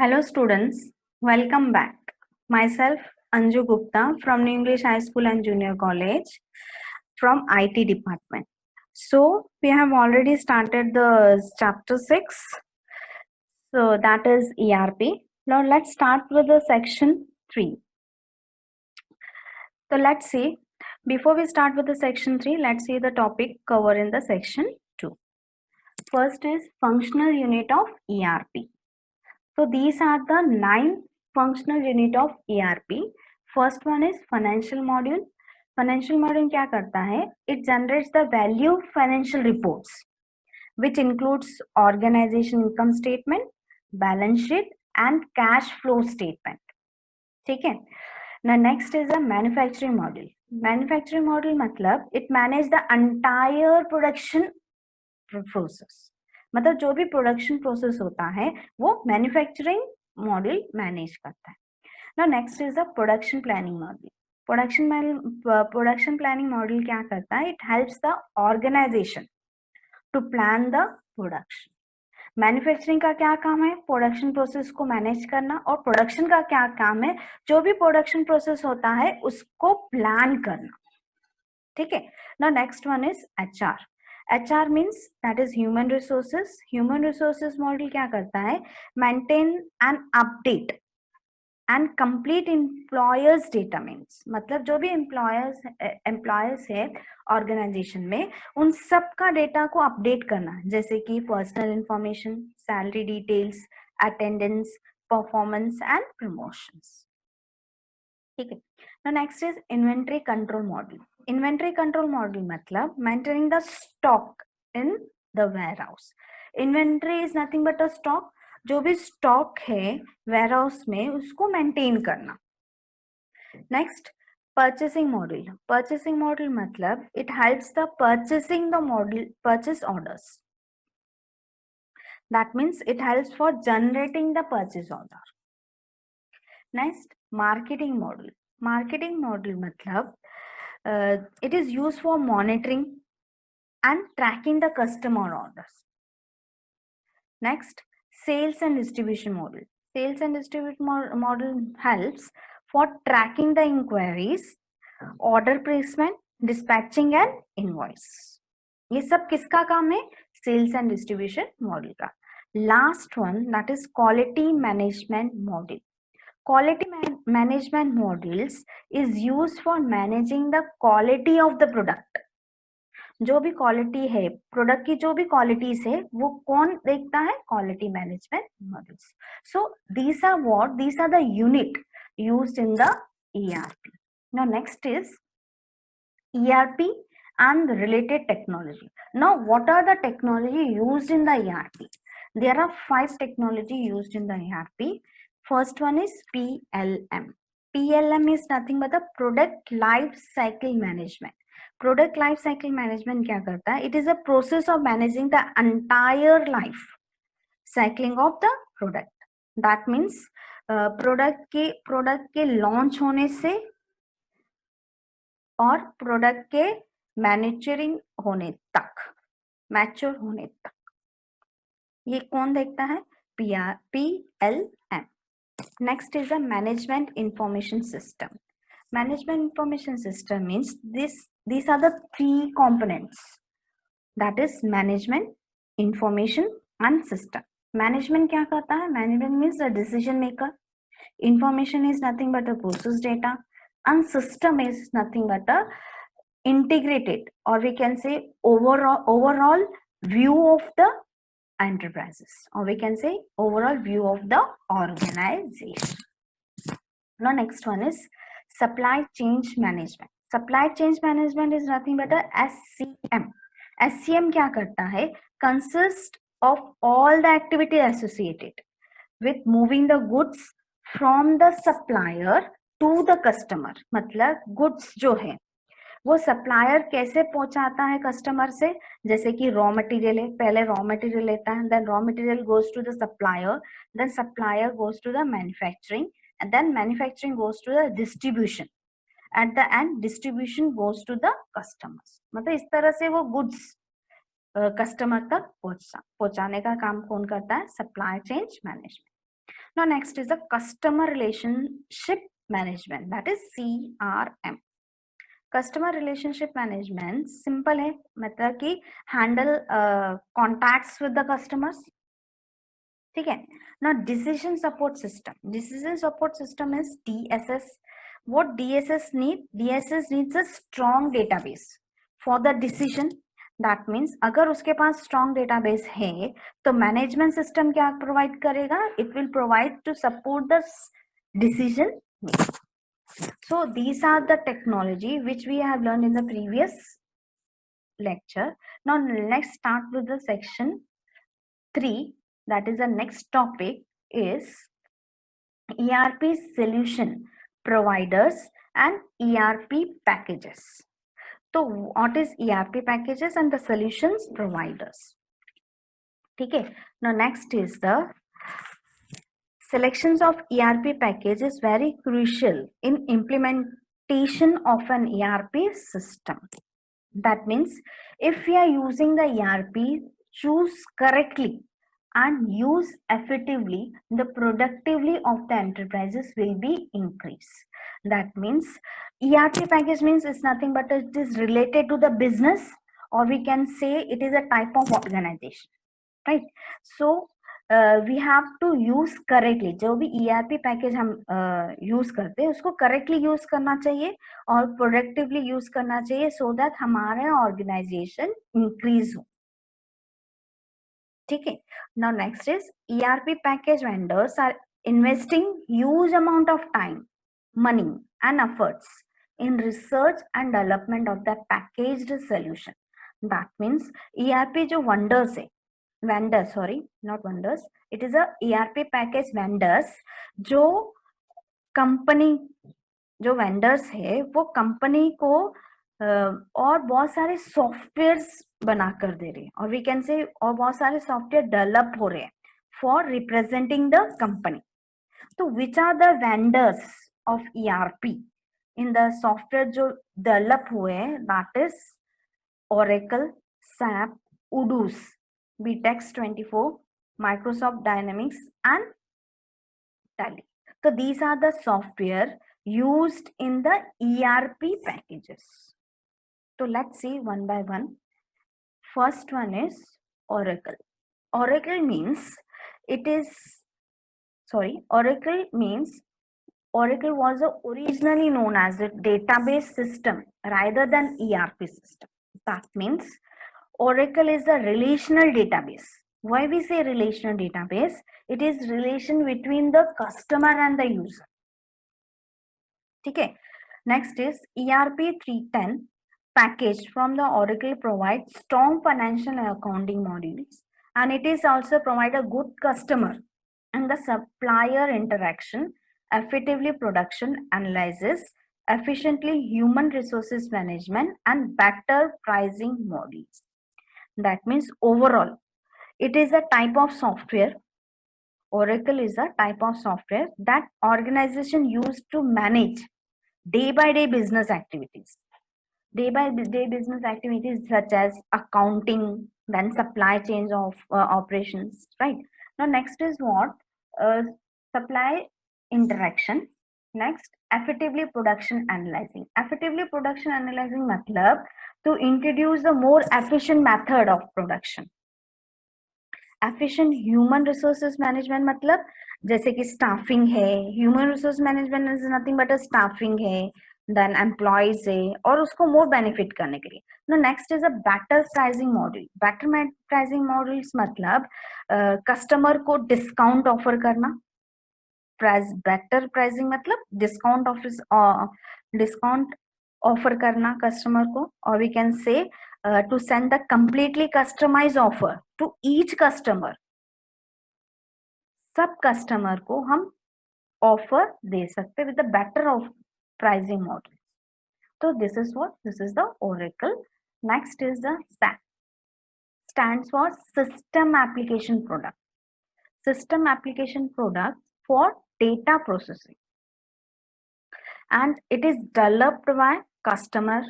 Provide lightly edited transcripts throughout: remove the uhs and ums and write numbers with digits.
Hello students, welcome back. Myself Anju Gupta from New English High School and Junior College from IT department. So we have already started the chapter 6. So that is ERP. Now let's start with the section 3. So let's see, before we start with the section 3, let's see the topic covered in the section 2. First is functional unit of ERP. So these are the 9 functional unit of ERP. First one is financial module. Financial module क्या करता है? It generates the value financial reports, which includes organization income statement, balance sheet, and cash flow statement. ठीक है? Now next is a manufacturing module. Manufacturing module मतलब it manages the entire production process. मतलब जो भी production process होता है वो manufacturing module manage करता है. Now next is the production planning module. Production planning module क्या करता है? It helps the organization to plan the production. Manufacturing का क्या काम है? प्रोडक्शन प्रोसेस को मैनेज करना. और प्रोडक्शन का क्या काम है? जो भी प्रोडक्शन प्रोसेस होता है उसको प्लान करना. ठीक है. Now next one is HR. HR means that is human resources. Human resources model क्या करता है? Maintain and update and complete employers data means मतलब जो भी employers है ऑर्गेनाइजेशन में उन सब का डेटा को अपडेट करना, जैसे कि personal information, salary details, attendance, performance and promotions. ठीक है. Now next is inventory control model. Inventory control model मतलब maintaining the stock in the warehouse. Inventory is nothing but a stock. जो भी stock है warehouse में उसको maintain करना. Next, purchasing model. Purchasing model मतलब it helps the purchasing the model purchase orders. That means it helps for generating the purchase order. Next, marketing model. Marketing model मतलब it is used for monitoring and tracking the customer orders. Next, sales and distribution model. Sales and distribution model helps for tracking the inquiries, order placement, dispatching and invoice. ये सब किसका काम है? Sales and distribution model का. Last one, that is quality management model. Quality management models is used for managing the quality of the product. जो भी quality है product की, जो भी क्वालिटीज है वो कौन देखता है? Quality management models. So these are the unit used in the ERP. Now next is ERP and the related technology. Now what are the technology used in the ERP? There are 5 technology used in the ERP. First one is PLM. PLM is nothing but the product life cycle management. Product life cycle management क्या करता है? It is a process of managing the entire life cycling of the product. That means product के launch होने से और product के manufacturing होने तक, मैच्योर होने तक, ये कौन देखता है? PLM. Next is a management information system. Management information system means these are the 3 components, that is management, information and system. Management क्या करता है? Management means the decision maker. Information is nothing but a process data, and system is nothing but a integrated, or we can say overall view of the enterprises, or we can say overall view of the organization. Now next one is supply chain management. Supply chain management is nothing but a SCM. SCM क्या करता है? Consist of all the activity associated with moving the goods from the supplier to the customer. मतलब goods जो है वो supplier कैसे पहुंचाता है कस्टमर से? जैसे कि रॉ मटेरियल है, पहले रॉ मटेरियल लेता है, then raw material goes to the supplier, then supplier goes to the manufacturing, and then manufacturing goes to the distribution, at the end distribution goes to the customers. मतलब इस तरह से वो goods customer तक पहुंचाने का काम कौन करता है? Supply chain management. Now next is the customer relationship management, that is CRM. Customer relationship management simple है, मतलब कि handle contacts with the customers, ठीक है ना. Decision support system is DSS. what DSS needs a strong database for the decision. that means अगर उसके पास strong database है तो मैनेजमेंट सिस्टम क्या प्रोवाइड करेगा, it will provide to support the decision making. So these are the technology which we have learned in the previous lecture. Now let's start with the section 3, that is the next topic is ERP solution providers and ERP packages. So what is ERP packages and the solutions providers? Okay, now next is the selections of ERP package is very crucial in implementation of an ERP system. That means if we are using the ERP, choose correctly and use effectively, the productivity of the enterprises will be increased. That means ERP package means it's nothing but it is related to the business, or we can say it is a type of organization, right? So we have to use correctly. जो भी ERP package हम use करते हैं उसको correctly use करना चाहिए और productively use करना चाहिए, सो दैट हमारा ऑर्गेनाइजेशन इंक्रीज हो. ठीक है. Now next is ERP package vendors are investing huge amount of time, money and efforts in research and development of the packaged solution. That means ERP जो vendors है, vendors, sorry, not vendors, it is a ERP package vendors. जो company, जो vendors है वो company को और बहुत सारे सॉफ्टवेयर्स बनाकर दे रहे हैं, और वी कैन से और बहुत सारे सॉफ्टवेयर डेवलप हो रहे हैं फॉर रिप्रेजेंटिंग द कंपनी. तो which are the vendors of ERP in the software जो डेवलप हुए हैं, that is Oracle, SAP, Odoo, BTEX24, Microsoft Dynamics and Tally. So these are the software used in the ERP packages. So let's see one by one. First one is Oracle. Oracle means Oracle was originally known as a database system rather than ERP system. That means Oracle is a relational database. Why we say relational database? It is relation between the customer and the user. Okay. Next is ERP 310 package from the Oracle provides strong financial and accounting modules, and it is also provide a good customer and the supplier interaction, effectively production analysis, efficiently human resources management, and better pricing models. That means overall, it is a type of software. Oracle is a type of software that organization use to manage day-by-day business activities. Day-by-day business activities such as accounting, then supply chain of operations, right? Now next is what? Supply interaction. Next, effectively production analyzing. Effectively production analyzing matlab to introduce a more efficient method of production. Efficient human resources management मतलब जैसे कि staffing है, human resource management is nothing but a staffing है, then employees है, और उसको more benefit करने के लिए. Now next is a better pricing model. Better pricing models मतलब customer को discount offer करना. Better pricing मतलब discount offer करना customer को, or we can say to send the completely customized offer to each customer. सब customer को हम offer दे सकते with the better of pricing model. So this is the Oracle. Next is the SAP. Stands for System Application Product. System Application Product for data processing. And it is developed by customer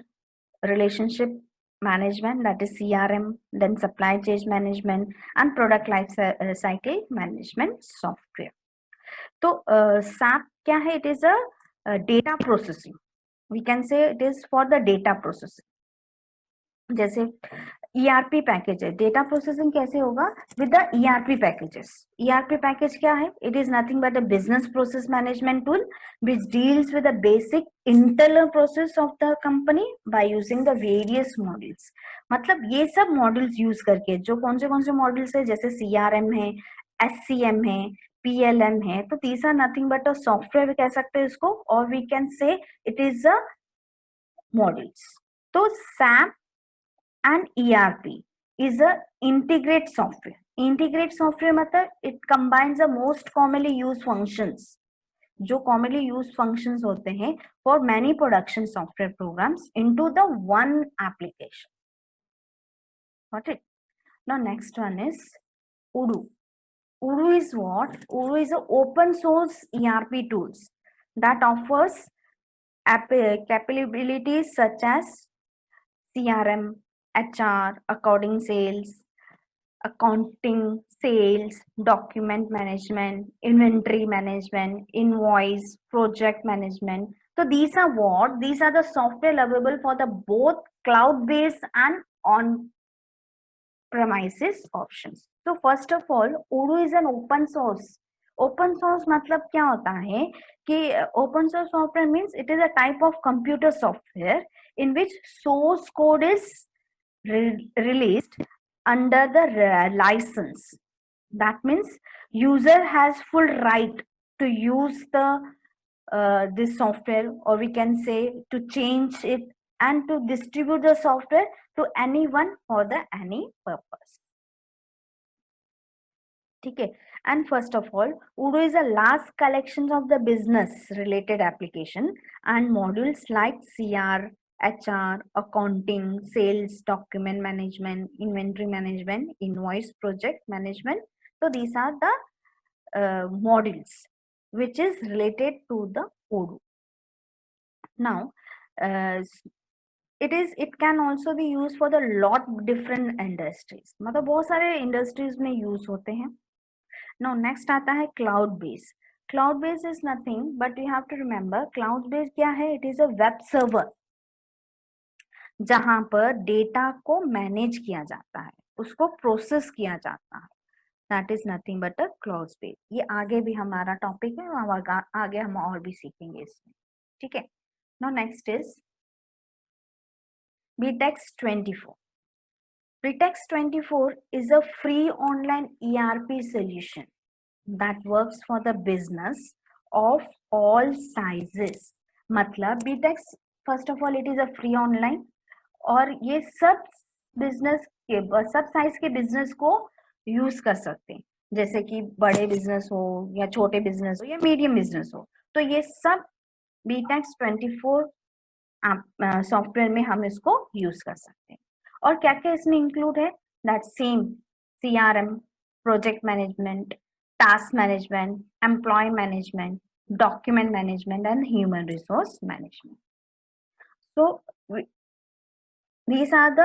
relationship management, that is CRM, then supply chain management and product life cycle management software. तो SAP क्या है? It is a data processing, we can say it is for the data processing. जैसे ERP package है, data processing कैसे होगा? With the ERP packages. ERP package क्या है? It is nothing but a business process management tool which deals with the basic internal process of the company by using the various models। मतलब ये सब modules use करके, जो कौन से modules है, जैसे CRM है, SCM है, PLM है, तो these are nothing but a software कह सकते हैं इसको, और we can say it is a modules. तो SAP and ERP is a integrate software। integrate software मतलब it combines the most commonly used functions, जो commonly used functions होते हैं for many production software programs into the one application। Got it? Now next one is Odoo। Odoo is what? Odoo is an open source ERP tools that offers capabilities such as CRM, HR, accounting, sales, document management, inventory management, invoice, project management. So these are what? These are the software available for the both cloud-based and on-premises options. So first of all, Odoo is an open source। Open source मतलब क्या होता है कि open source software means it is a type of computer software in which source code is released under the license। That means user has full right to use the this software, or we can say to change it and to distribute the software to anyone for the any purpose। ठीक है। And first of all, Odoo is a large collection of the business related application and modules like CR, HR, accounting, sales, document management, inventory management, invoice, project management। So these are the modules which is related to the Odoo। Now it can also be used for the lot different industries, मतलब बहुत सारे industries में use होते हैं। Now next आता है cloud base। Cloud base is nothing but you have to remember cloud base क्या है? It is a web server जहां पर डेटा को मैनेज किया जाता है, उसको प्रोसेस किया जाता है। That is nothing but a cloud base. ये आगे भी हमारा टॉपिक है, आगे हम और भी सीखेंगे इसमें। ठीक है। Now next is BTEX 24। BTEX 24 is a free online ERP solution that works for the business of all sizes। मतलब BTEX first of all it is a free online, और ये सब बिजनेस के सब साइज के बिजनेस को use कर सकते हैं, जैसे कि बड़े बिजनेस हो या छोटे बिजनेस हो या मीडियम बिजनेस हो, तो ये सब BTEX 24 सॉफ्टवेयर में हम इसको यूज कर सकते हैं। और क्या क्या इसमें इंक्लूड है? That same CRM, project management, task management, employ management, document management and human resource management. So these are the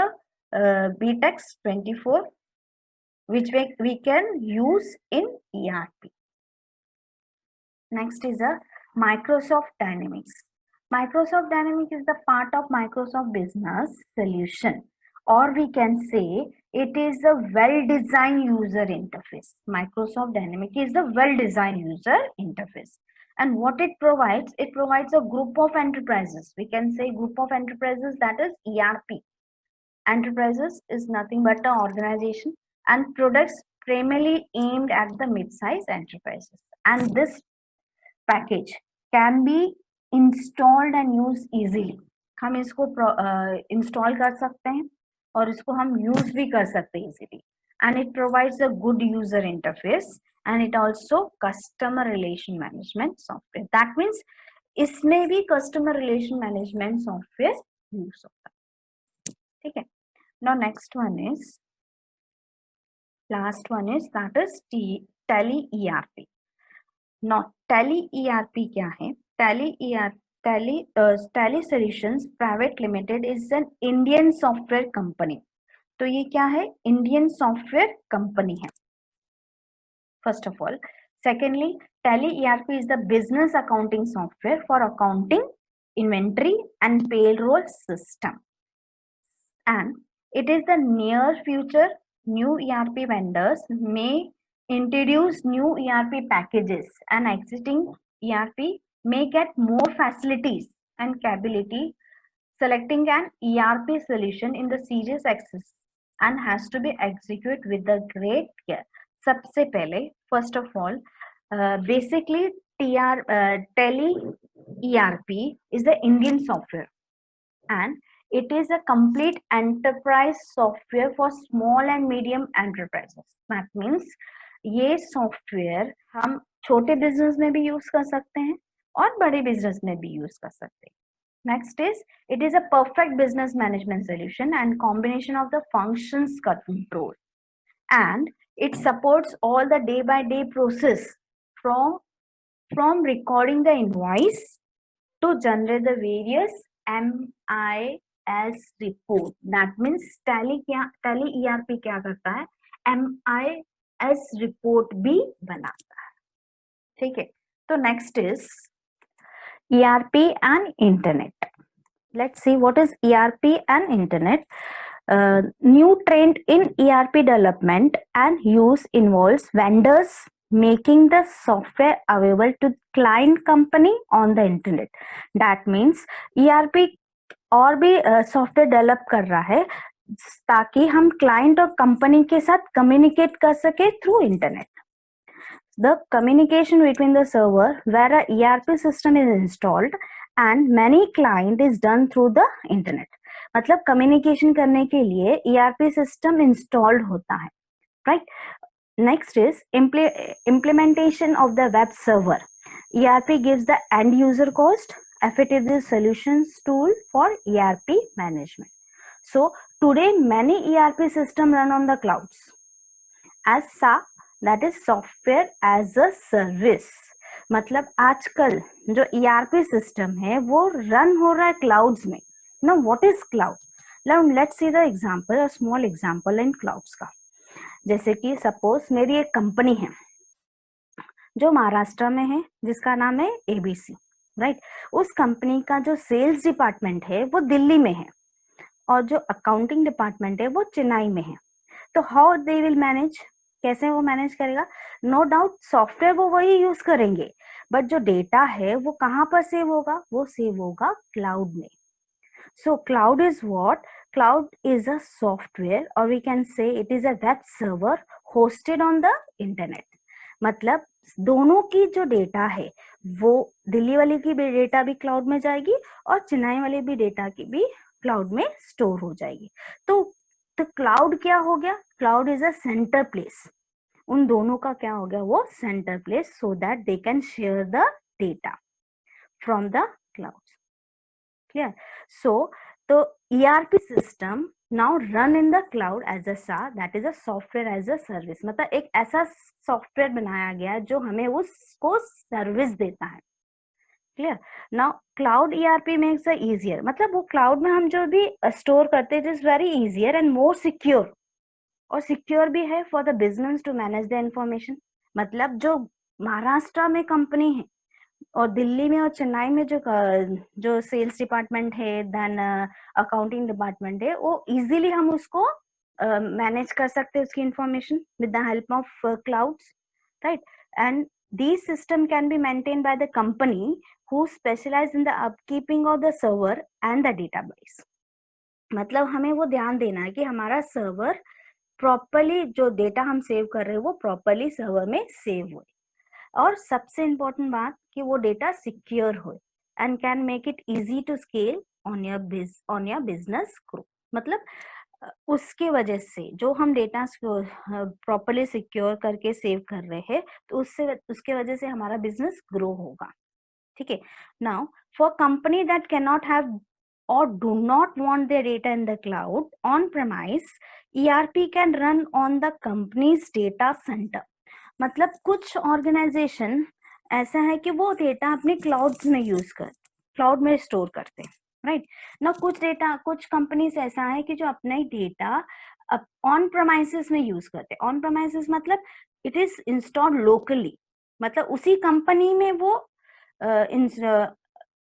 BTEX 24 which we can use in ERP। Next is a Microsoft Dynamics। Microsoft Dynamics is the part of Microsoft Business Solution, or we can say it is a well-designed user interface। Microsoft Dynamics is the well-designed user interface, and what it provides a group of enterprises, we can say group of enterprises, that is ERP। Enterprises is nothing but an organization and products primarily aimed at the mid-size enterprises, and this package can be installed and used easily। हम इसको install कर सकते हैं और इसको हम use भी कर सकते हैं easily, and it provides a good user interface and it also customer relation management software। that means इसमें भी customer relation management software use होता है। ठीक है। Now next one is last one is that is Tally ERP। Now Tally ERP क्या है? Tally Solutions Private Limited is an Indian software company। तो ये क्या है? इंडियन सॉफ्टवेयर कंपनी है। First of all Secondly, Tally ERP is the business accounting software for accounting, inventory and payroll system, and it is the near future. New ERP vendors may introduce new ERP packages, and existing ERP may get more facilities and capability. Selecting an ERP solution in the serious access and has to be executed with the great care. सबसे पहले, first of all, basically Tally ERP is the Indian software, and it is a complete enterprise software for small and medium enterprises. That means ये software हम छोटे business में भी use कर सकते हैं और बड़े बिजनेस में भी यूज कर सकते हैं. Next is, it is a perfect business management solution and combination of the functions control, and it supports all the day by day process from recording the invoice to generate the various MIS report. That means Tally ERP क्या करता है, MIS report भी बनाता है. ठीक है, तो next is ERP and internet. Let's see what is ERP and internet. New trend in ERP development and use involves vendors making the software available to client company on the internet. That means ERP और भी software develop कर रहा है ताकि हम client और company के साथ कम्युनिकेट कर सके through internet. The communication between the server where a ERP system is installed and many client is done through the internet. मतलब communication करने के लिए ERP system installed होता है, right? Next is implementation of the web server. ERP gives the end user cost effective solutions tool for ERP management. So today many ERP system run on the clouds as SaaS, that is software as a service. मतलब आजकल जो ERP system है वो run हो रहा है clouds में. Now what is cloud? Now let's see the example, a small example in clouds का. जैसे कि सपोज मेरी एक कंपनी है जो महाराष्ट्र में है जिसका नाम है ABC, राइट? उस कंपनी का जो सेल्स डिपार्टमेंट है वो दिल्ली में है और जो अकाउंटिंग डिपार्टमेंट है वो चेन्नई में है. तो हाउ दे विल मैनेज, कैसे वो मैनेज करेगा? नो डाउट सॉफ्टवेयर वो वही यूज करेंगे, बट जो डेटा है वो कहाँ पर सेव होगा? वो सेव होगा क्लाउड में. So cloud is what? Cloud is a software और we can say it is a web server hosted on the internet. मतलब दोनों की जो डेटा है वो दिल्ली वाली की भी डेटा भी क्लाउड में जाएगी और चेन्नई वाली भी डेटा की भी क्लाउड में स्टोर हो जाएगी. तो क्लाउड क्या हो गया? Cloud is a centre place. उन दोनों का क्या हो गया? वो centre place, so that they can share the data from the cloud. Clear? So तो ERP system now run in the cloud as a SaaS, that is a software as a service. मतलब एक ऐसा software बनाया गया जो हमें उसको service देता है. Clear? Now cloud ERP makes it easier. मतलब वो क्लाउड में हम जो भी स्टोर करते हैं it is very easier and more secure, और सिक्योर भी है for the business to manage the information. मतलब जो महाराष्ट्र में कंपनी है और दिल्ली में और चेन्नई में जो सेल्स डिपार्टमेंट है, देन अकाउंटिंग डिपार्टमेंट है, वो इजीली हम उसको मैनेज कर सकते हैं उसकी information with the help of clouds, right? And these system can be maintained by the company who specialize in the upkeeping of the server and the database. मतलब हमें वो ध्यान देना है कि हमारा सर्वर प्रॉपरली जो डेटा हम सेव कर रहे हैं वो प्रॉपरली सर्वर में सेव हो, और सबसे इम्पोर्टेंट बात कि वो डेटा सिक्योर हो and can make it easy to scale on your business grow. मतलब उसके वजह से जो हम डेटा प्रॉपरली सिक्योर करके सेव कर रहे हैं तो उसके वजह से हमारा बिजनेस ग्रो होगा. ठीक है? Now for company that can not have or do not want their data in the cloud on premise, ERP can run on the company's data center. मतलब कुछ ऑर्गेनाइजेशन ऐसा है कि वो डेटा अपने क्लाउड में स्टोर करते हैं, राइट? ना कुछ कंपनीज ऐसा है कि जो अपना ही डेटा ऑन प्रेमाइसेस में यूज करते हैं. ऑन प्रेमाइसेस मतलब इट इज इंस्टॉल्ड लोकली, मतलब उसी कंपनी में वो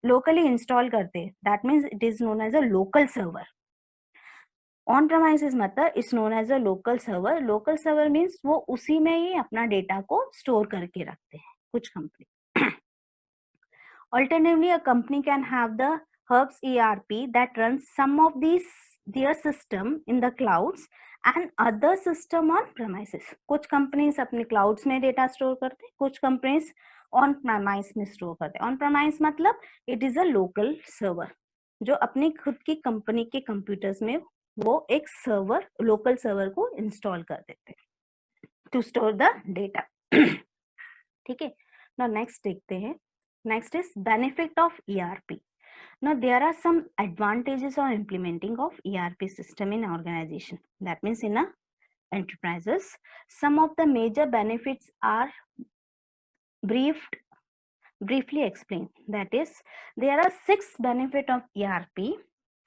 लोकली इंस्टॉल करते, that means it is known as a local server. On premises मतलब it's known as a local server. Local server means वो उसी में ही अपना डेटा को स्टोर करके रखते हैं कुछ company. Alternatively, a company can have the Herbs ERP that runs some of these their system in the clouds and other system on premises. कुछ companies अपने clouds में data store करते हैं, कुछ companies on premise में store करते हैं. On premise मतलब it is a local server जो अपनी खुद की कंपनी के कंप्यूटर्स में वो एक सर्वर लोकल सर्वर को इंस्टॉल कर देते हैं टू स्टोर द डेटा. ठीक है. नाउ नेक्स्ट देखते हैं. Next is benefit of ERP. Now there are some advantages of implementing of ERP system in organization. That means in a enterprises, some of the major benefits are briefly explained. That is, there are 6 benefits of ERP.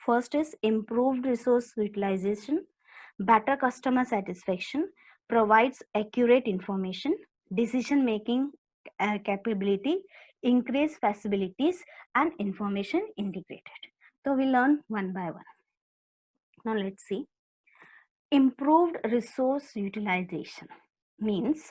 First is improved resource utilization, better customer satisfaction, provides accurate information, decision making capability, increased facilities and information integrated. So we learn one by one. Now let's see. Improved resource utilization means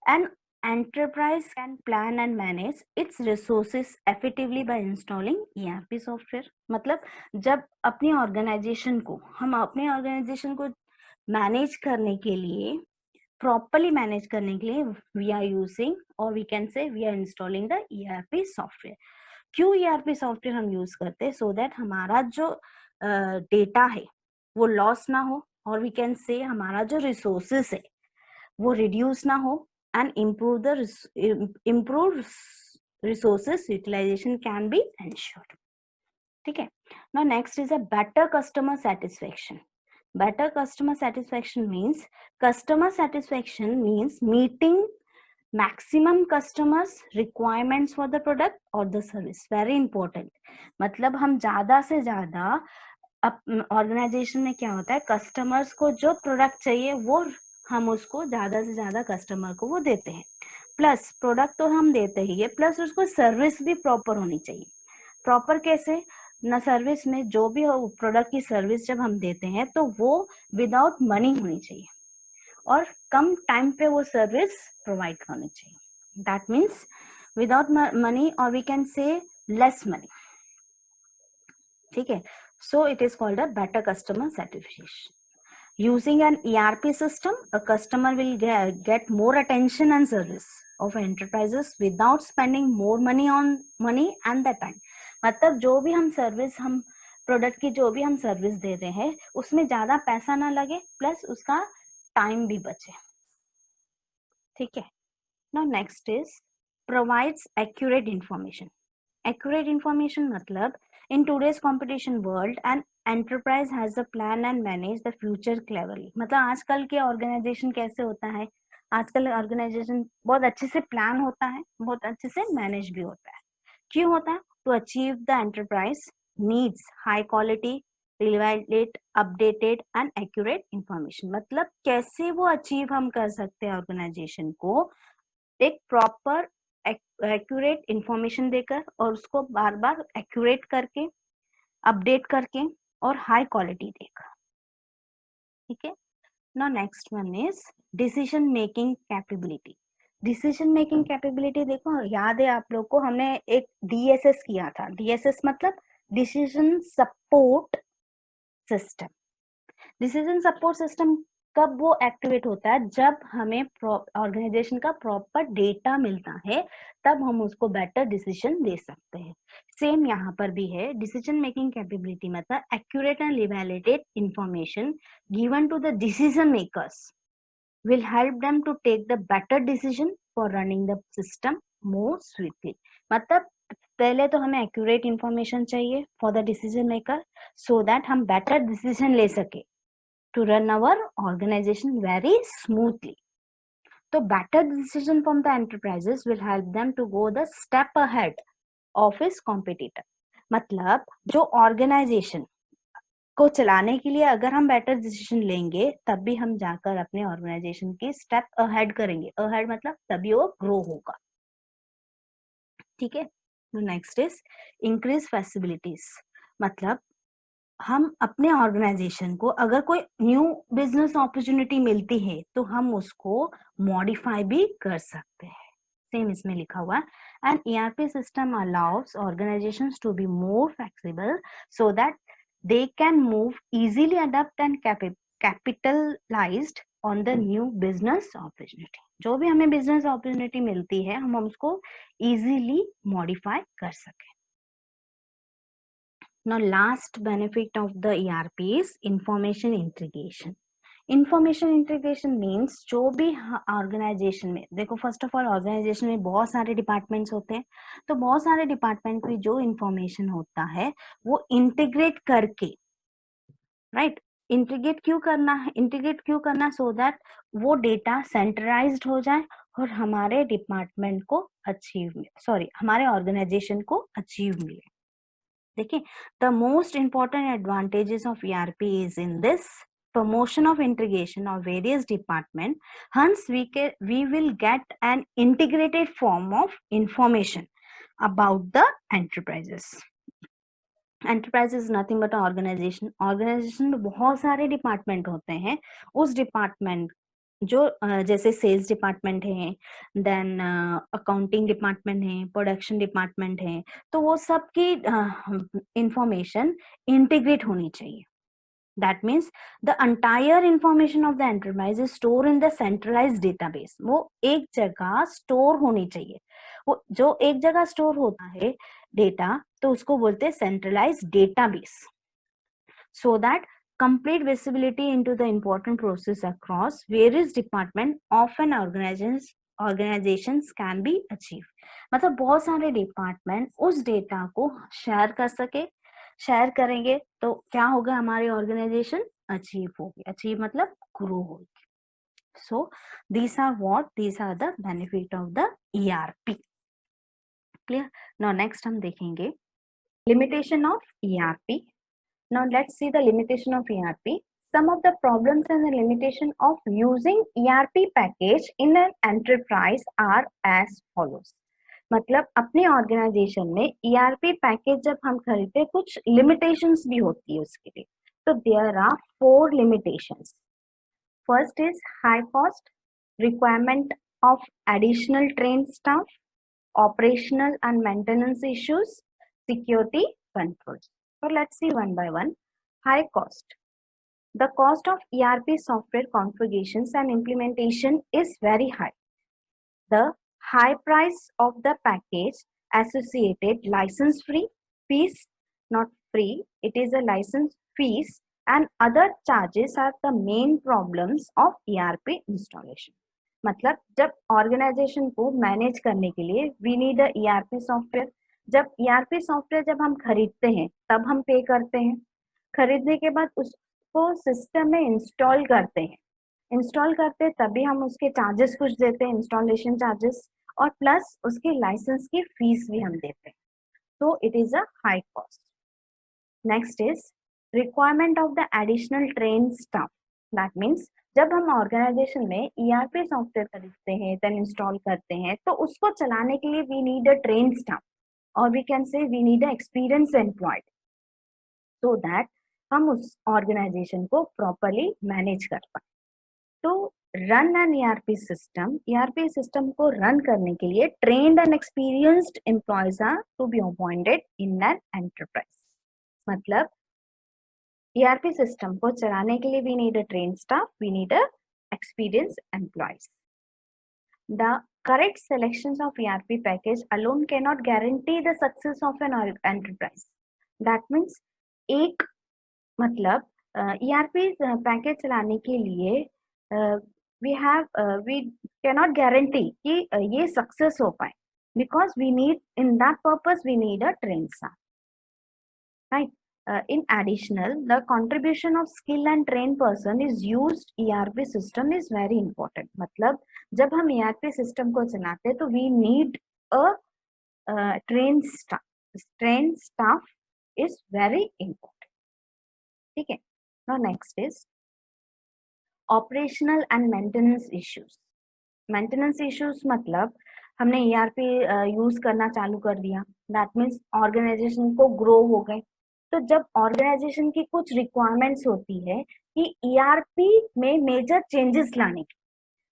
an enterprise can plan and manage its resources effectively by installing ERP software. मतलब जब अपनी organisation को हम अपने organisation को manage करने के लिए properly manage करने के लिए we are using or we can say we are installing the ERP software. क्यों ERP सॉफ्टवेयर हम यूज करते हैं? सो दैट हमारा जो डेटा है वो लॉस ना हो और वी कैन से हमारा जो रिसोर्सेस है वो रिड्यूस ना हो and improve resources utilization can be ensured. ठीक है. Now next is a better customer satisfaction. Better customer satisfaction means meeting maximum customers requirements for the product or the service. Very important. मतलब हम ज्यादा से ज्यादा organisation में क्या होता है, कस्टमर्स को जो प्रोडक्ट चाहिए वो हम उसको ज्यादा से ज्यादा कस्टमर को वो देते हैं. प्लस प्रोडक्ट तो हम देते ही है, प्लस उसको सर्विस भी प्रॉपर होनी चाहिए. प्रॉपर कैसे ना, सर्विस में जो भी हो प्रोडक्ट की सर्विस जब हम देते हैं तो वो विदाउट मनी होनी चाहिए और कम टाइम पे वो सर्विस प्रोवाइड होनी चाहिए. दैट मीन्स विदाउट मनी और we can say less money. ठीक है. So it is called a better customer satisfaction. Using an ERP system, a customer will get more attention and service of enterprises without spending more money and the time. मतलब जो भी हम service हम product की जो भी हम service दे रहे हैं उसमें ज्यादा पैसा ना लगे प्लस उसका टाइम भी बचे. ठीक है. Now next is provides accurate information. Accurate information मतलब in today's competition world an enterprise has a plan and manage the future cleverly. मतलब आजकल के ऑर्गेनाइजेशन कैसे होता है, आजकल ऑर्गेनाइजेशन बहुत अच्छे से प्लान होता है, बहुत अच्छे से मैनेज भी होता है. क्यों होता है? To achieve the enterprise needs high quality relevant updated and accurate information. मतलब कैसे वो अचीव हम कर सकते हैं ऑर्गेनाइजेशन को एक प्रॉपर एक्यूरेट इंफॉर्मेशन देकर और उसको बार बार एक्यूरेट करके अपडेट करके और हाई क्वालिटी देकर. ठीक है. Now next one is decision making capability. Decision making capability देखो, याद है आप लोग को हमने एक DSS किया था. DSS मतलब decision support system. Decision support system कब वो एक्टिवेट होता है? जब हमें ऑर्गेनाइजेशन का प्रॉपर डेटा मिलता है तब हम उसको बेटर डिसीजन दे सकते हैं. सेम यहाँ पर भी है. डिसीजन मेकिंग कैपेबिलिटी मतलब accurate and evaluated information given to the decision makers will help them to take the better decision for running the system more swiftly. मतलब पहले तो हमें एक्यूरेट इंफॉर्मेशन चाहिए for the decision maker so that हम better decision ले सके to run our organization very smoothly. So better decision from the enterprises will help them to go the step ahead of its competitor. मतलब जो organisation को चलाने के लिए अगर हम बेटर डिसीजन लेंगे तब भी हम जाकर अपने ऑर्गेनाइजेशन की स्टेप अहेड करेंगे. अहेड मतलब तभी वो ग्रो होगा. ठीक है। नेक्स्ट इज इंक्रीज फैसिलिटीज, मतलब हम अपने ऑर्गेनाइजेशन को अगर कोई न्यू बिजनेस अपॉर्चुनिटी मिलती है तो हम उसको मॉडिफाई भी कर सकते हैं। सेम इसमें लिखा हुआ है and ERP system allows organizations to be more flexible so that they can move easily adopt and capitalized on the new business opportunity. जो भी हमें बिजनेस अपॉर्चुनिटी मिलती है हम उसको इजीली मॉडिफाई कर सकें। Now, last benefit of the ERP is information integration. Information integration means जो भी ऑर्गेनाइजेशन में, देखो फर्स्ट ऑफ ऑल ऑर्गेनाइजेशन में बहुत सारे डिपार्टमेंट्स होते हैं, तो बहुत सारे डिपार्टमेंट में जो इंफॉर्मेशन होता है वो इंटीग्रेट करके, राइट, इंटीग्रेट क्यों करना, सो दैट वो डेटा सेंट्रलाइज्ड हो जाए और हमारे डिपार्टमेंट को हमारे ऑर्गेनाइजेशन को अचीव मिले। देखिए, the most important advantages of ERP is in this promotion of integration of various department. Hence we will get an integrated form of information about the enterprises. Enterprise is nothing but an organization में बहुत सारे department होते हैं। उस department जो जैसे sales department है, then accounting department है, प्रोडक्शन डिपार्टमेंट है, तो वो सबकी इंफॉर्मेशन इंटीग्रेट होनी चाहिए। That means the entire information of the enterprise is stored in the centralized database. वो एक जगह स्टोर होनी चाहिए। वो जो एक जगह स्टोर होता है डेटा, तो उसको बोलते हैं centralised database, so that complete visibility into the important process across various department of an organizations can be achieved. मतलब बहुत सारे डिपार्टमेंट उस डेटा को शेयर कर सके, शेयर करेंगे तो क्या होगा, हमारी ऑर्गेनाइजेशन अचीव होगी। अचीव मतलब ग्रो होगी। सो these are the benefit of the ERP. Clear. Now next हम देखेंगे limitation of ERP. Now let's see the limitation of ERP. Some of the problems and the limitation of using ERP package in an enterprise are as follows. मतलब अपने organisation में ERP package जब हम खरीदते हैं कुछ लिमिटेशंस भी होती है उसके लिए। तो there are 4 limitations. First is high cost, requirement of additional trained staff, operational and maintenance issues, security controls. So let's see one by one. High cost. The cost of ERP software configurations and implementation is very high. The high price of the package associated license free fees, not free, it is a license fees, and other charges are the main problems of ERP installation. मतलब जब organisation को manage करने के लिए we need a ERP software. जब ERP software जब हम खरीदते हैं तब हम पे करते हैं, खरीदने के बाद उसको सिस्टम में इंस्टॉल करते हैं, इंस्टॉल करते तभी हम उसके चार्जेस कुछ देते हैं, इंस्टॉलेशन चार्जेस, और प्लस उसकी लाइसेंस की फीस भी हम देते हैं। तो it is a high cost. Next is requirement of the additional train staff. That means जब हम ऑर्गेनाइजेशन में ERP सॉफ्टवेयर खरीदते हैं देन इंस्टॉल करते हैं तो उसको चलाने के लिए we need a train staff, और we can say we need a experience employed, so that हम उस ऑर्गेनाइजेशन को प्रॉपरली मैनेज कर पाए। तो रन एन ERP सिस्टम को रन करने के लिए trained and experienced employees are to be appointed in an enterprise. मतलब ERP सिस्टम को चलाने के लिए we need a train staff, we need a experienced employees. The correct selections of ERP package alone cannot guarantee the success of an enterprise. That means एक मतलब ERP package चलाने के लिए we cannot guarantee कि ये success हो पाए, because we need in that purpose we need a trained staff, right? In additional, the contribution of skill and trained person is used ERP system is very important. मतलब जब हम ERP system को चलाते हैं तो we need a trained staff. Trained staff is very important. ठीक है। Now next is operational and maintenance issues. Maintenance issues मतलब हमने ERP यूज करना चालू कर दिया, दैट मीन्स ऑर्गेनाइजेशन को ग्रो हो गए। तो जब ऑर्गेनाइजेशन की कुछ रिक्वायरमेंट्स होती है कि ERP में मेजर चेंजेस लाने की,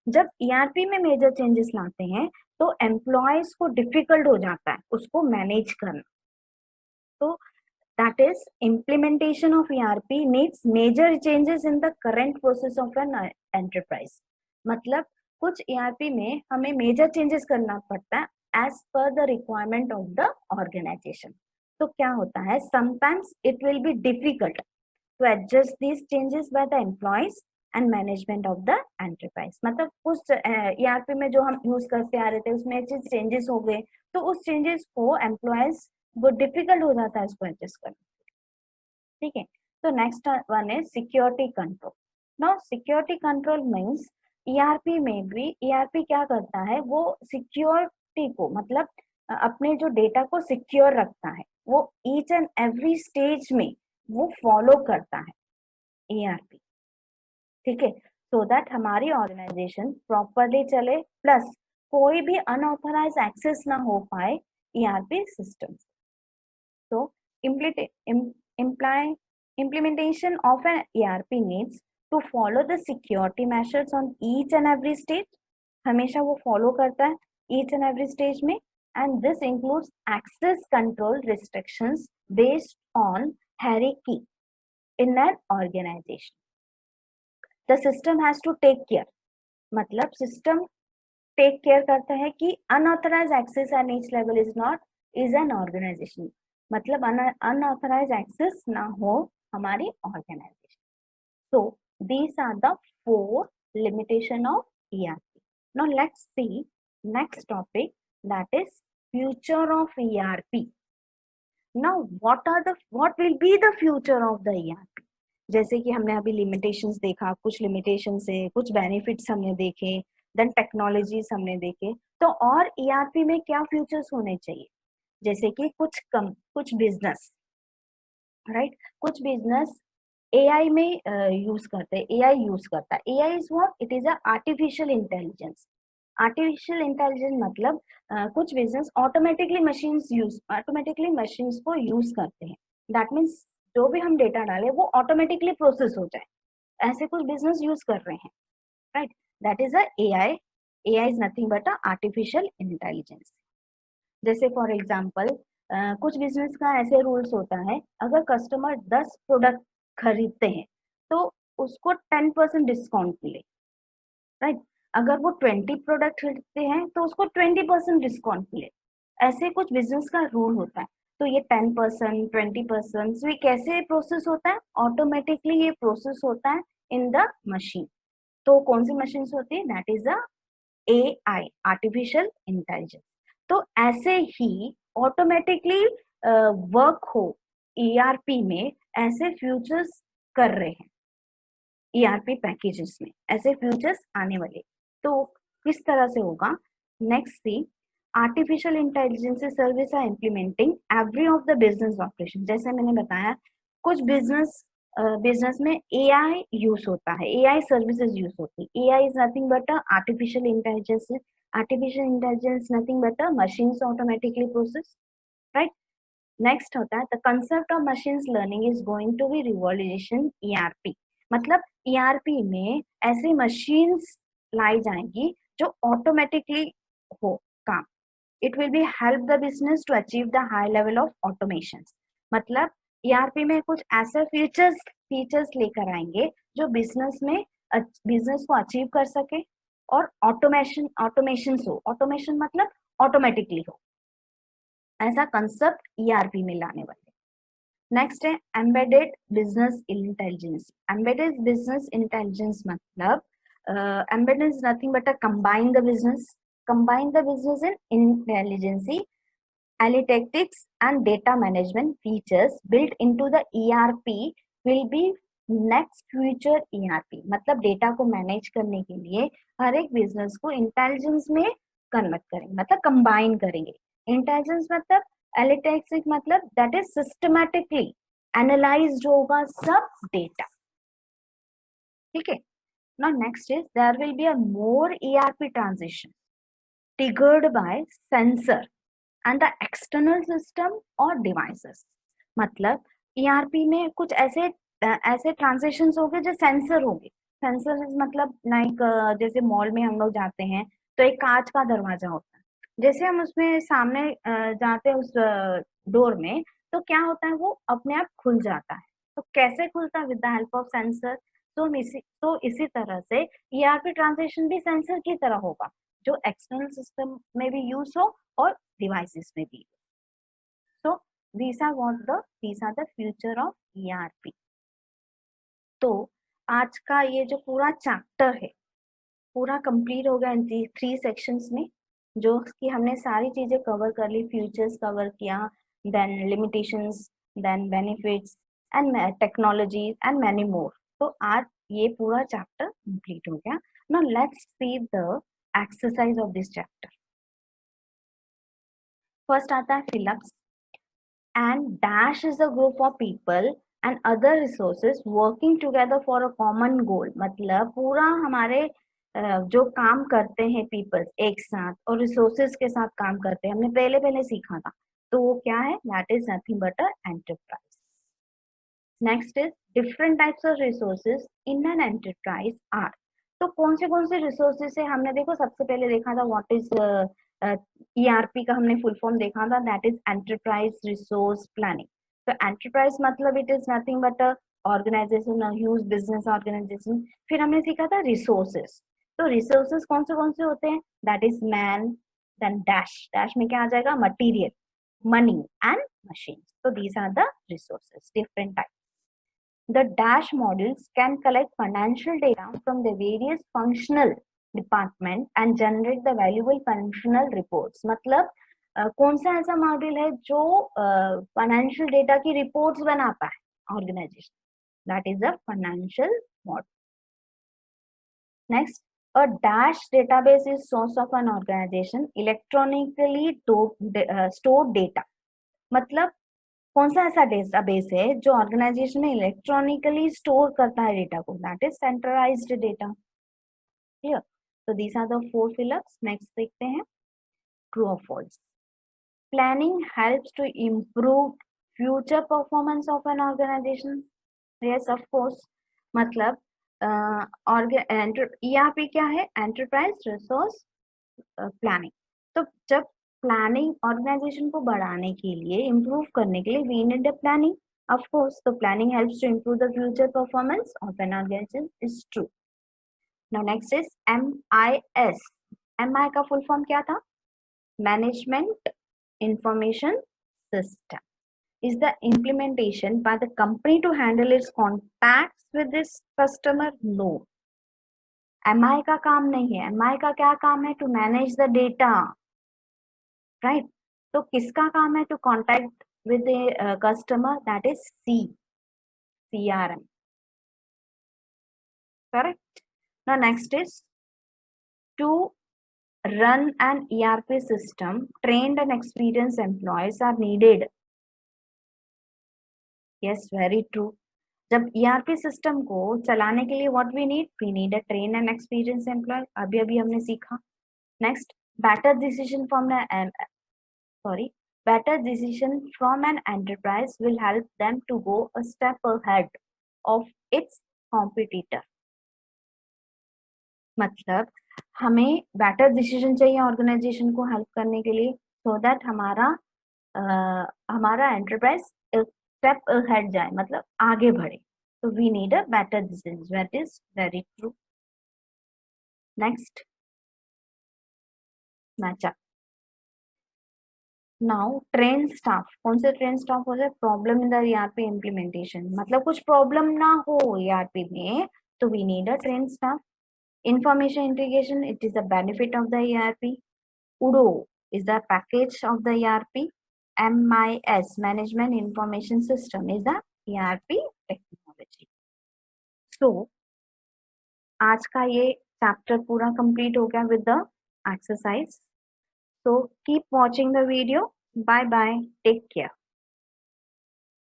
जब ERP में मेजर चेंजेस लाते हैं तो एम्प्लॉयज को डिफिकल्ट हो जाता है उसको मैनेज करना। तो that is implementation of ERP needs major changes in the current process of an enterprise। मतलब कुछ ERP में हमें मेजर चेंजेस करना पड़ता है as per the requirement of the organization। तो क्या होता है, sometimes it will be difficult to adjust these changes by the employees and management of the enterprise। मतलब उस ERP में जो हम यूज करते आ रहे थे उसमें चेंजेस हो गए, तो उस चेंजेस को एम्प्लॉयज वो डिफिकल्ट हो जाता है उसको एडजस्ट करना। ठीक है, तो नेक्स्ट वन है security control. Now security control means ERP में भी ERP क्या करता है, वो सिक्योरिटी को मतलब अपने जो डेटा को सिक्योर रखता है, वो ईच एंड एवरी स्टेज में वो फॉलो करता है ERP। ठीक है, सो दैट हमारी ऑर्गेनाइजेशन प्रॉपरली चले, प्लस कोई भी अनऑथराइज एक्सेस ना हो पाए ERP system. So, implementation of an ERP needs to follow the security measures on each and every stage। हमेशा वो follow करता है each and every stage में, and this includes access control restrictions based on hierarchy in an organization। The system has to take care, मतलब system take care करता है कि unauthorise access at each level is an organisation, मतलब unauthorise access ना हो हमारी organisation. So these are the 4 limitation of ERP। Now let's see next topic, that is future of ERP। Now what will be the future of the ERP। जैसे कि हमने अभी limitations देखा, कुछ लिमिटेशंस है, कुछ बेनिफिट्स हमने देखे, देन टेक्नोलॉजीज हमने देखे, तो और ERP में क्या फ्यूचर्स होने चाहिए। जैसे कि कुछ बिजनेस, राइट, कुछ बिजनेस AI में यूज करते हैं, AI यूज करता है। AI is what, it is a artificial intelligence. Artificial intelligence मतलब कुछ बिजनेस ऑटोमेटिकली मशीन्स को यूज करते हैं। दैट मीन्स जो भी हम डेटा डालें वो ऑटोमेटिकली प्रोसेस हो जाए, ऐसे कुछ बिजनेस यूज कर रहे हैं, right, that is a AI। AI is nothing but a artificial intelligence. जैसे फॉर एग्जाम्पल कुछ बिजनेस का ऐसे रूल्स होता है, अगर कस्टमर 10 प्रोडक्ट खरीदते हैं तो उसको 10% डिस्काउंट मिले, राइट। अगर वो 20 प्रोडक्ट खरीदते हैं तो उसको 20% डिस्काउंट मिले। ऐसे कुछ बिजनेस का रूल होता है। तो ये 10%, 20%, ये कैसे प्रोसेस होता है, ऑटोमेटिकली ये प्रोसेस होता है इन द मशीन। तो कौन सी मशीन होती है, that is a AI, artificial intelligence. तो ऐसे ही ऑटोमेटिकली वर्क हो ERP में, ऐसे फ्यूचर्स कर रहे हैं ERP पैकेजेस में, ऐसे फ्यूचर्स आने वाले। तो किस तरह से होगा, next see artificial intelligence service are implementing every of the business operation. जैसे मैंने बताया कुछ बिजनेस में AI यूज होता है, AI सर्विसेज यूज होती है। AI is nothing but artificial intelligence. Artificial intelligence nothing but machines automatically process, right. Next होता है the concept of machines learning is going to be revolution ERP। मतलब ERP में ऐसी machines लाई जाएंगी जो automatically हो काम। It will be help the business to achieve the high level of automation. मतलब ERP में कुछ ऐसे फीचर्स लेकर आएंगे जो बिजनेस को अचीव कर सके, और ऑटोमेशन हो, ऑटोमेशन मतलब ऑटोमेटिकली हो, ऐसा कंसेप्ट ERP में लाने वाले। नेक्स्ट है embedded business intelligence. Embedded business intelligence मतलब embedded is nothing but combine the business in intelligence, analytics and data management features built into the ERP will be next future ERP। मतलब data को manage करने के लिए हर एक business को intelligence में convert करेंगे, मतलब कंबाइन करेंगे। इंटेलिजेंस मतलब एनालिटिक्स मतलब दैट इज सिस्टमैटिकली एनालाइज होगा सब डेटा। ठीक है, now next is there will be a more ERP transition. triggered by sensor and the external system or devices. मतलब ERP में कुछ ऐसे ऐसे ट्रांजेक्शंस हो गए जो सेंसर हो गए. सेंसर मतलब लाइक जैसे मॉल में हम लोग जाते हैं तो एक कांच का दरवाजा होता है. जैसे हम उसमें सामने जाते हैं उस डोर में, तो क्या होता है, वो अपने आप खुल जाता है. तो कैसे खुलता है? With the help of sensor. तो इसी तरह से ERP ट्रांजेक्शन भी सेंसर की तरह होगा, जो एक्सटर्नल सिस्टम में भी यूज हो और डिवाइसेस में भी. सो these are the future of ERP. तो आज का ये जो पूरा चैप्टर है पूरा कंप्लीट हो गया इन 3 सेक्शंस में, जो कि हमने सारी चीजें कवर कर ली. फ्यूचर्स कवर किया, then limitations, then benefits and technology and many more. तो आज ये पूरा चैप्टर कंप्लीट हो गया. Now let's see the exercise of this chapter. First आता है fill ups. And dash is a group of people and other resources working together for a common goal. मतलब पूरा हमारे जो काम करते हैं पीपल्स एक साथ और रिसोर्सेज के साथ काम करते हैं, हमने पहले सीखा था. तो वो क्या है? That is nothing but a enterprise. Next is different types of resources in an enterprise are. तो कौन से रिसोर्सेज है हमने, देखो सबसे पहले देखा था व्हाट इज ERP का हमने फुल फॉर्म देखा था, that is enterprise resource planning. तो एंटरप्राइज मतलब it is nothing but a organisation, a huge business organisation. फिर हमने सीखा था रिसोर्सेज. तो रिसोर्सेज कौन से होते हैं? That is man, then dash में क्या आ जाएगा? Material, money and machine. तो these are the resources, different type. The dash models can collect financial data from the various functional department and generate the valuable functional reports. मतलब कौन सा ऐसा model है जो फाइनेंशियल डेटा की reports बनाता है organisation? That is a financial model. Next, a dash database is source of an organization electronically stored data. मतलब कौन सा ऐसा डेटाबेस है जो ऑर्गेनाइजेशन में इलेक्ट्रॉनिकली स्टोर करता है डेटा को? That is centralised data. Clear? तो these are the 4 fill ups. Next देखते हैं ट्रू और false. Planning helps to improve future performance of an organisation. Yes of course. मतलब ERP क्या है? Enterprise resource planning. तो जब प्लानिंग ऑर्गेनाइजेशन को बढ़ाने के लिए, इम्प्रूव करने के लिए, we need a planning. Of course. तो planning helps to improve the future performance of an organisation is true. Now next is MIS. MI का फुल फॉर्म क्या था? Management information system. Is the implementation by the company to handle its contacts with its customer? No. MI का काम नहीं है. MI का क्या काम है? To manage the data. Right? तो किसका काम है? To contact with the customer. That is CRM. Correct? Now next is to run an ERP system, trained and experienced employees are needed. Yes, very true. जब ERP system को चलाने के लिए what we need a trained and experienced employee. अभी हमने सीखा. Next, better decision from an enterprise will help them to go a step ahead of its competitor. मतलब हमें बेटर डिसीजन चाहिए ऑर्गेनाइजेशन को हेल्प करने के लिए, सो दैट हमारा एंटरप्राइज स्टेप अहेड जाए, मतलब आगे बढ़े. तो we need a better decision. That is very true. Next, matchup. Now train staff. कौन से ट्रेन स्टाफ हो जाए? Problem in the ERP implementation. मतलब कुछ प्रॉब्लम ना हो ERP में, तो we need a train staff. Information integration, it is the benefit of the ERP. UDO is the package of the ERP. MIS, Management Information System, is the ERP technology. So, आज का ये chapter पूरा complete हो गया with the exercise. So, keep watching the video. Bye bye. Take care.